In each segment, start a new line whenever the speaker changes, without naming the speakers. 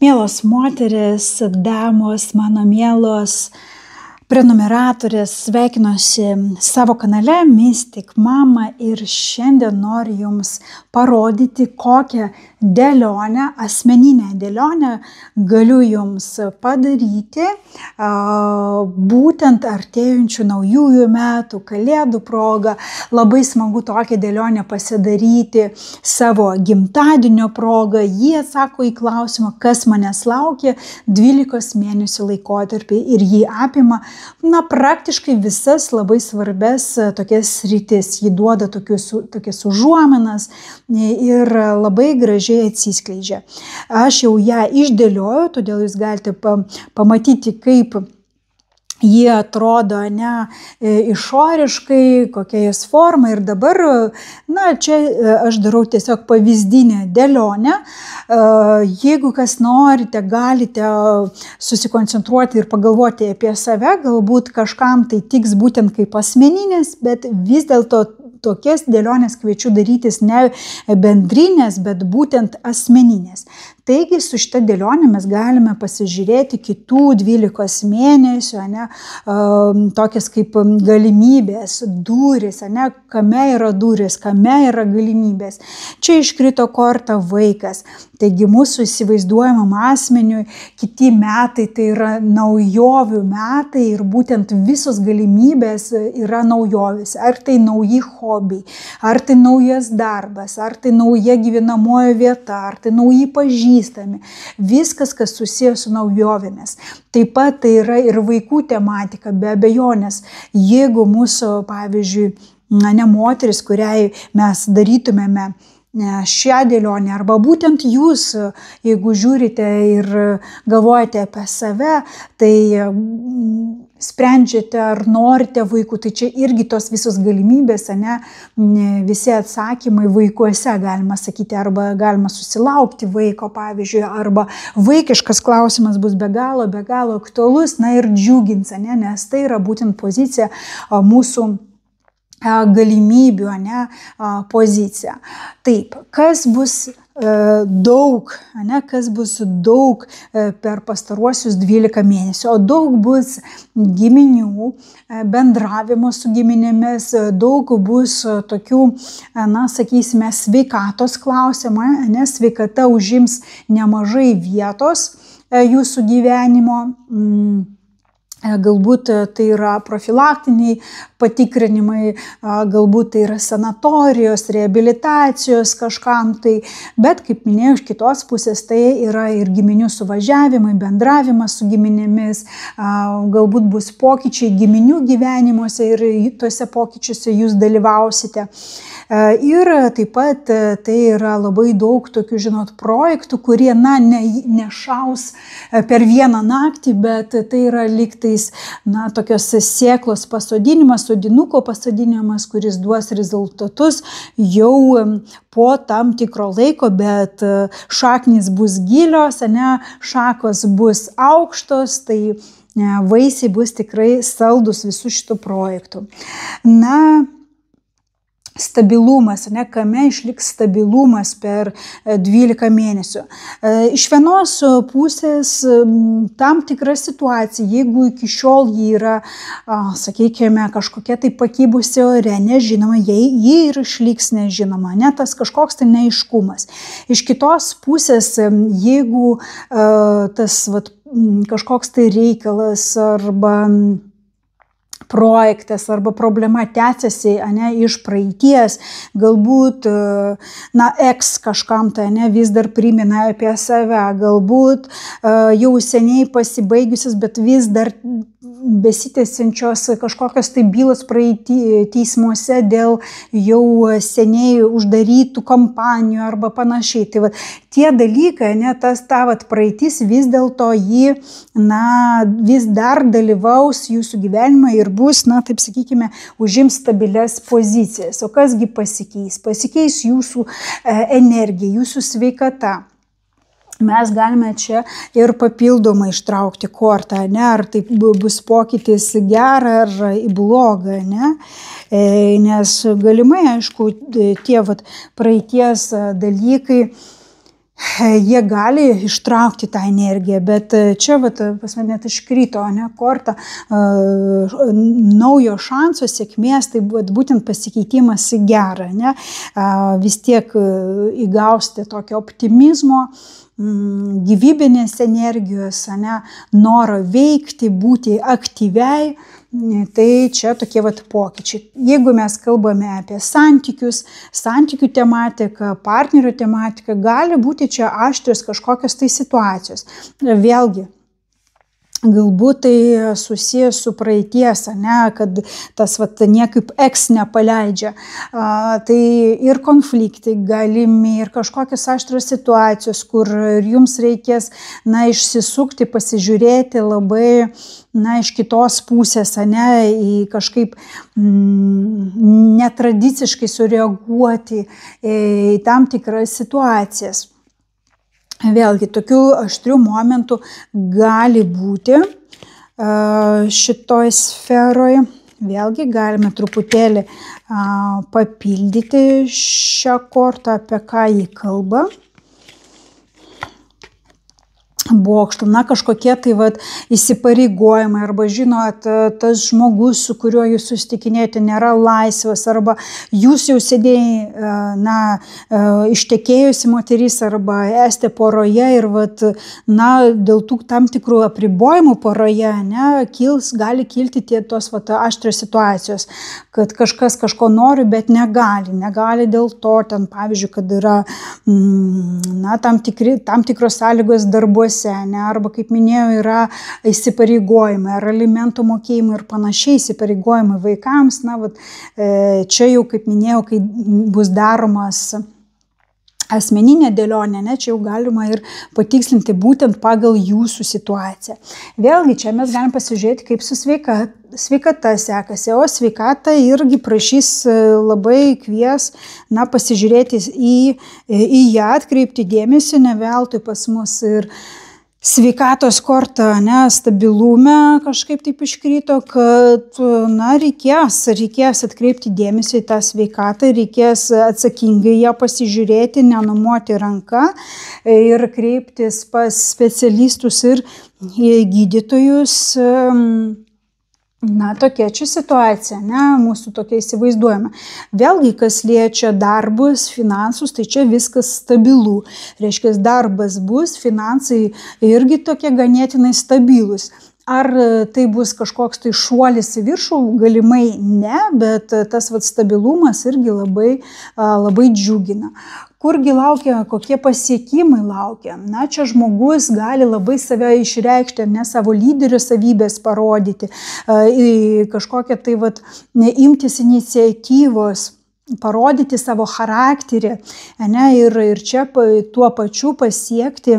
Mielos moteris, damos, mano mielos prenumeratorės, sveikinuosi savo kanale Mystic Mama ir šiandien noriu Jums parodyti, kokią dėlionę, asmeninę dėlionę galiu Jums padaryti būtent artėjančių naujųjų metų, kalėdų proga. Labai smagu tokią dėlionę pasidaryti savo gimtadienio proga. Jie atsako į klausimą, kas manęs laukia 12 mėnesių laikotarpį ir jį apima praktiškai visas labai svarbes tokias sritis. Jį duoda tokias užuominas ir labai gražiai atsiskleidžia. Aš jau ją išdėlioju, todėl jūs galite pamatyti, kaip jie atrodo išoriškai, kokia jos forma. Ir dabar, čia aš darau tiesiog pavyzdinę dėlionę. Jeigu kas norite, galite susikoncentruoti ir pagalvoti apie save, galbūt kažkam tai tiks būtent kaip asmeninės, bet vis dėlto tokias dėlionės kviečiu darytis ne bendrinės, bet būtent asmeninės. Taigi su šita dėlionė mes galime pasižiūrėti kitų 12 mėnesių, tokias kaip galimybės, durys, kame yra durys, kame yra galimybės. Čia iškrito korta vaikas. Taigi mūsų įsivaizduojamam asmeniui kiti metai tai yra naujovių metai ir būtent visos galimybės yra naujovės. Ar tai nauji hobiai, ar tai naujas darbas, ar tai nauja gyvenamoji vieta, ar tai nauji pažįstami. Viskas, kas susijęs su naujovėmis. Taip pat tai yra ir vaikų tematika, be abejonės. Jeigu mūsų, pavyzdžiui, moteris, kuriai mes darytumėme šią dėlionę, arba būtent jūs, jeigu žiūrite ir galvojate apie save, tai sprendžiate, ar norite vaikų, tai čia irgi tos visos galimybės, visi atsakymai vaikuose, galima sakyti, arba galima susilaukti vaiko, pavyzdžiui, arba vaikiškas klausimas bus be galo aktualus, ir džiugins, nes tai yra būtent pozicija mūsų galimybių, pozicija. Taip, kas bus daug, per pastaruosius 12 mėnesių, o daug bus giminių, bendravimo su giminėmis, daug bus tokių, sakysime, sveikatos klausimą, nes sveikata užims nemažai vietos jūsų gyvenimo. Galbūt tai yra profilaktiniai patikrinimai, galbūt tai yra sanatorijos, reabilitacijos kažkam tai, bet kaip minėjau, iš kitos pusės tai yra ir giminių suvažiavimai, bendravimas su giminėmis, galbūt bus pokyčiai giminių gyvenimuose ir tuose pokyčiuose jūs dalyvausite. Ir taip pat tai yra labai daug tokių, projektų, kurie, nešaus per vieną naktį, bet tai yra lygtais, tokios sėklos pasodinimas, sodinuko pasodinimas, kuris duos rezultatus jau po tam tikro laiko, bet šaknys bus gilios, šakos bus aukštos, tai vaisiai bus tikrai saldus visų šitų projektų. Stabilumas, kame išliks stabilumas per 12 mėnesių. Iš vienos pusės tam tikra situacija, jeigu iki šiol ji yra, sakykime, kažkokia tai pakibusi ore, nežinoma, ji ir išliks nežinoma, tas kažkoks tai neaiškumas. Iš kitos pusės, jeigu tas kažkoks tai reikalas arba projektas arba problema tęsiasi iš praeities, galbūt eks kažkam tai vis dar primena apie save, galbūt jau seniai pasibaigusios, bet vis dar besitęsiančios kažkokios tai bylos teismuose dėl jau seniai uždarytų kompanijų arba panašiai. Tai tie dalykai, ta praeitis vis dėlto ji vis dar dalyvaus jūsų gyvenime ir bus, taip sakykime, užims stabilias pozicijas. O kasgi pasikeis? Pasikeis jūsų energija, jūsų sveikata. Mes galime čia ir papildomai ištraukti kortą, ar tai bus pokytis gerą ar į blogą, nes galimai, aišku, tie praeities dalykai jie gali ištraukti tą energiją, bet čia pas mane net iškrito korta naujo šanso sėkmės, tai būtent pasikeitimas į gerą, vis tiek įgausite tokio optimizmo, gyvybinės energijos, noro veikti, būti aktyviai. Tai čia tokie pokyčiai. Jeigu mes kalbame apie santykius, santykių tematiką, partnerio tematiką, gali būti čia aštrios kažkokios tai situacijos. Vėlgi, galbūt tai susijęs su praeities, kad tas niekaip eks nepaleidžia. Tai ir konfliktai galimi, ir kažkokios aštrios situacijos, kur jums reikės išsisukti, pasižiūrėti labai iš kitos pusės, į kažkaip netradiciškai sureaguoti į tam tikras situacijas. Vėlgi, tokių aštrių momentų gali būti šitoj sferoje. Vėlgi, galime truputėlį papildyti šią kortą, apie ką jį kalba. Bokštų, kažkokie tai įsipareigojimai, arba žinot, tas žmogus, su kuriuo jūs susitikinėjote, nėra laisvas, arba jūs jau sėdėjai, ištekėjusi moteris, arba esate poroje ir dėl tų tam tikrų apribojimų poroje, gali kilti tos aštrios situacijos, kad kažkas kažko nori, bet negali dėl to, ten pavyzdžiui, kad yra tam tikros sąlygos darbuose, arba, kaip minėjau, yra įsipareigojimai, ar alimentų mokėjimai ir panašiai, įsipareigojimai vaikams. Čia jau, kaip minėjau, kai bus daromas asmeninė dėlionė, čia jau galima ir patikslinti būtent pagal jūsų situaciją. Vėlgi, čia mes galim pasižiūrėti, kaip su sveikata sekasi, o sveikata irgi prašys labai kvies, pasižiūrėti į ją, atkreipti dėmesį, ne veltui pas mus ir sveikatos korta, stabilume kažkaip taip iškrito, kad reikės atkreipti dėmesį į tą sveikatą, reikės atsakingai ją pasižiūrėti, nenumoti ranką ir kreiptis pas specialistus ir gydytojus. Tokia čia situacija, mūsų tokia įsivaizduojama. Vėlgi, kas liečia darbus, finansus, tai čia viskas stabilu. Reiškia, darbas bus, finansai irgi tokie ganėtinai stabilus. Ar tai bus kažkoks tai šuolis į viršų? Galimai ne, bet tas stabilumas irgi labai džiugina. Kurgi laukia, kokie pasiekimai laukia? Čia žmogus gali labai save išreikšti, savo lyderio savybės parodyti, kažkokią tai imtis iniciatyvos, parodyti savo charakterį, ir čia tuo pačiu pasiekti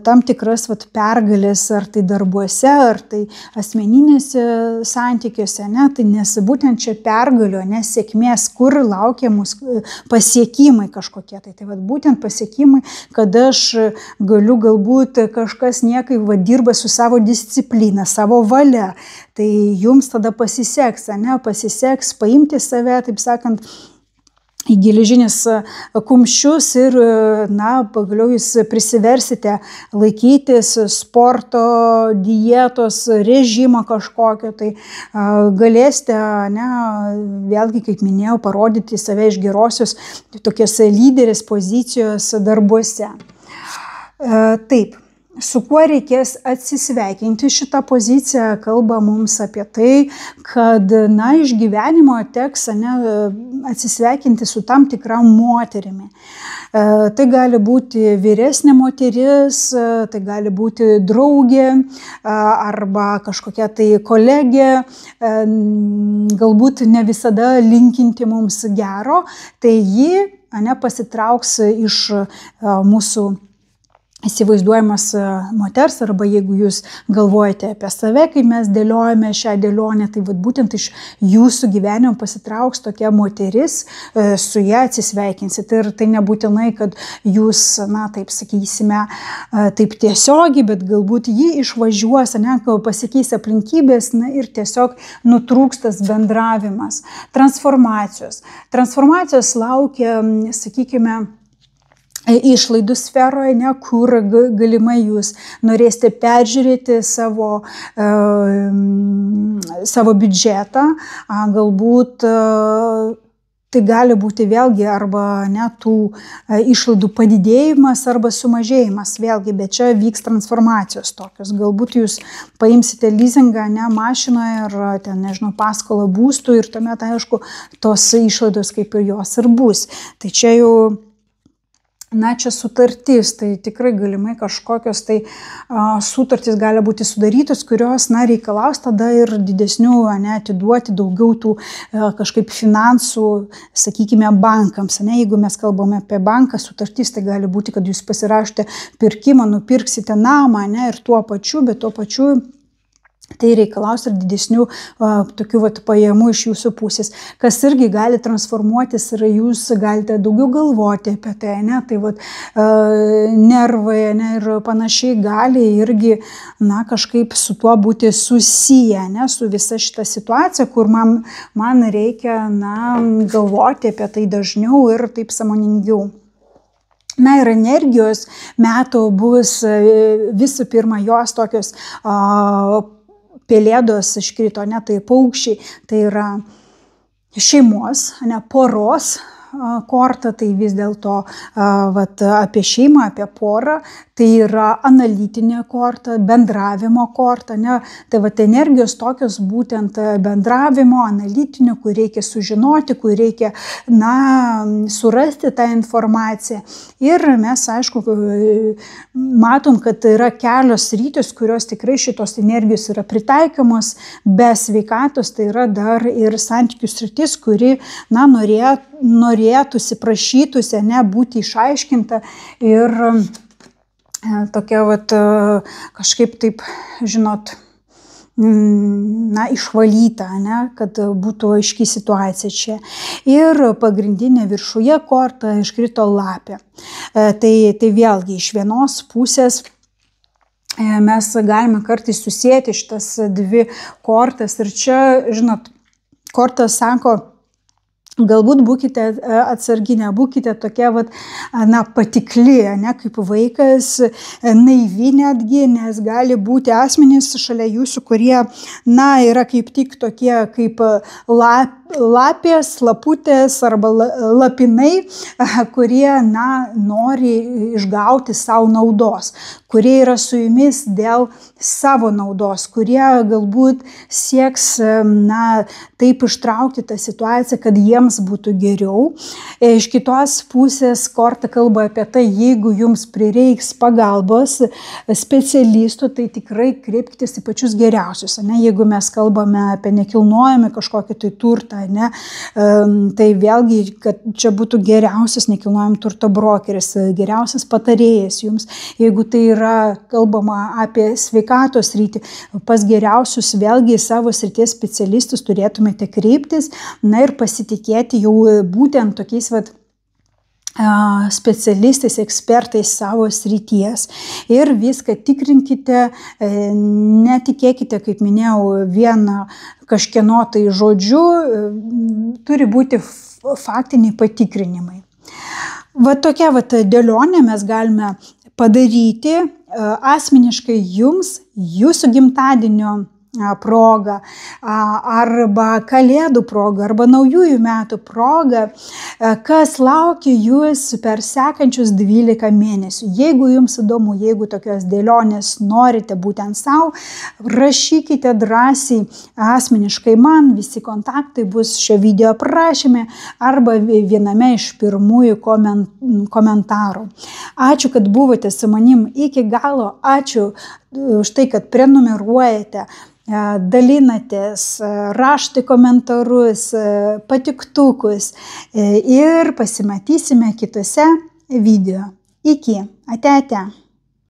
tam tikras pergalės, ar tai darbuose, ar tai asmeninėse santykiuose, nes būtent čia pergalių, sėkmės, kur laukia mūsų pasiekimai kažkokie. Tai būtent pasiekimai, kada aš galiu galbūt kažkas niekaip dirba su savo disciplina, savo valia, tai jums tada pasiseks, paimti save, taip sakant, į geležinius kumščius ir pagaliau jūs prisiversite laikytis sporto, dietos, režimo kažkokio, tai galėsite, vėlgi, kaip minėjau, parodyti save iš gerosios tokios lyderės pozicijos darbuose. Taip. Su kuo reikės atsisveikinti? Šitą poziciją kalba mums apie tai, kad iš gyvenimo teks atsisveikinti su tam tikra moterimi. Tai gali būti vyresnė moteris, tai gali būti draugė arba kažkokia tai kolegė, galbūt ne visada linkinti mums gero, tai ji pasitrauks iš mūsų įsivaizduojamas moters, arba jeigu jūs galvojate apie save, kai mes dėliojame šią dėlionę, tai būtent iš jūsų gyvenimo pasitrauks tokia moteris, su ją atsisveikinsit. Ir tai nebūtinai, kad jūs, taip sakysime, taip tiesiogiai, bet galbūt ji išvažiuos, pasikeis aplinkybės, ir tiesiog nutrūkstas bendravimas. Transformacijos. Transformacijos laukia, sakykime, išlaidų sferoje, ne, kur galimai jūs norėsite peržiūrėti savo biudžetą, galbūt tai gali būti vėlgi arba ne tų išlaidų padidėjimas arba sumažėjimas vėlgi, bet čia vyks transformacijos tokios. Galbūt jūs paimsite leasingą, ne, mašinoje ar ten, nežinau, paskolą būstų ir tuomet, aišku, tos išlaidos kaip ir jos ir bus. Tai čia jau čia sutartis, tai tikrai galimai kažkokios tai sutartys gali būti sudarytos, kurios reikalaus tada ir didesnių, atiduoti daugiau tų kažkaip finansų, sakykime, bankams. Jeigu mes kalbame apie banką, sutartis, tai gali būti, kad jūs pasirašote pirkimą, nupirksite namą, ir tuo pačiu, bet tuo pačiu tai reikalaus ir didesnių tokių pajamų iš jūsų pusės, kas irgi gali transformuotis ir jūs galite daugiau galvoti apie tai, tai nervai, ir panašiai gali irgi, kažkaip su tuo būti susiję, su visa šita situacija, kur man reikia, galvoti apie tai dažniau ir taip sąmoningiau. Ir energijos metų bus visų pirma jos tokios pelėdos iškrito, tai paukščiai, tai yra šeimos, poros korta, tai vis dėlto apie šeimą, apie porą, tai yra analitinė korta, bendravimo korta, tai energijos tokios būtent bendravimo, analitinio, kur reikia sužinoti, kur reikia, surasti tą informaciją. Ir mes, aišku, matom, kad yra kelios sritys, kurios tikrai šitos energijos yra pritaikomos, be sveikatos, tai yra dar ir santykių sritis, kuri, norėtųsi, prašytųsi, būti išaiškinta ir tokia kažkaip taip, žinot, išvalyta, kad būtų aiški situacija čia. Ir pagrindinė viršuje korta iškrito lapė. Tai vėlgi iš vienos pusės mes galime kartais susėti šitas dvi kortas ir čia, žinot, kortas sako, galbūt būkite atsarginę, būkite tokia patikli, kaip vaikas, naivi netgi, nes gali būti asmenys šalia jūsų, kurie, yra kaip tik tokie kaip lapės, laputės arba lapinai, kurie, nori išgauti savo naudos, kurie yra su jumis dėl savo naudos, kurie galbūt sieks, taip ištraukti tą situaciją, kad jiems būtų geriau. Iš kitos pusės korta kalba apie tai, jeigu jums prireiks pagalbos specialistų, tai tikrai kreipkitės į pačius geriausius. Jeigu mes kalbame apie nekilnojamą kažkokį tai turtą, tai vėlgi, kad čia būtų geriausias nekilnojamo turto brokeris, geriausias patarėjas jums. Jeigu tai yra kalbama apie sveikatos sritį, pas geriausius vėlgi savo srities specialistus turėtumėte kreiptis, ir pasitikėti jau būtent tokiais specialistais, ekspertais savo srities. Ir viską tikrinkite, netikėkite, kaip minėjau, vieną kažkieno tai žodžiu, turi būti faktiniai patikrinimai. Tokia dėlionė mes galime padaryti asmeniškai jums, jūsų gimtadienio proga, arba kalėdų proga, arba naujųjų metų proga, kas laukia jūs per sekančius 12 mėnesių. Jeigu jums įdomu, jeigu tokios dėlionės norite būtent savo, rašykite drąsiai asmeniškai man, visi kontaktai bus šio video aprašyme arba viename iš pirmųjų komentarų. Ačiū, kad buvote su manim iki galo, ačiū už tai, kad prenumeruojate, dalinatės, rašote komentarus, patiktukus ir pasimatysime kitose video. Iki, ate.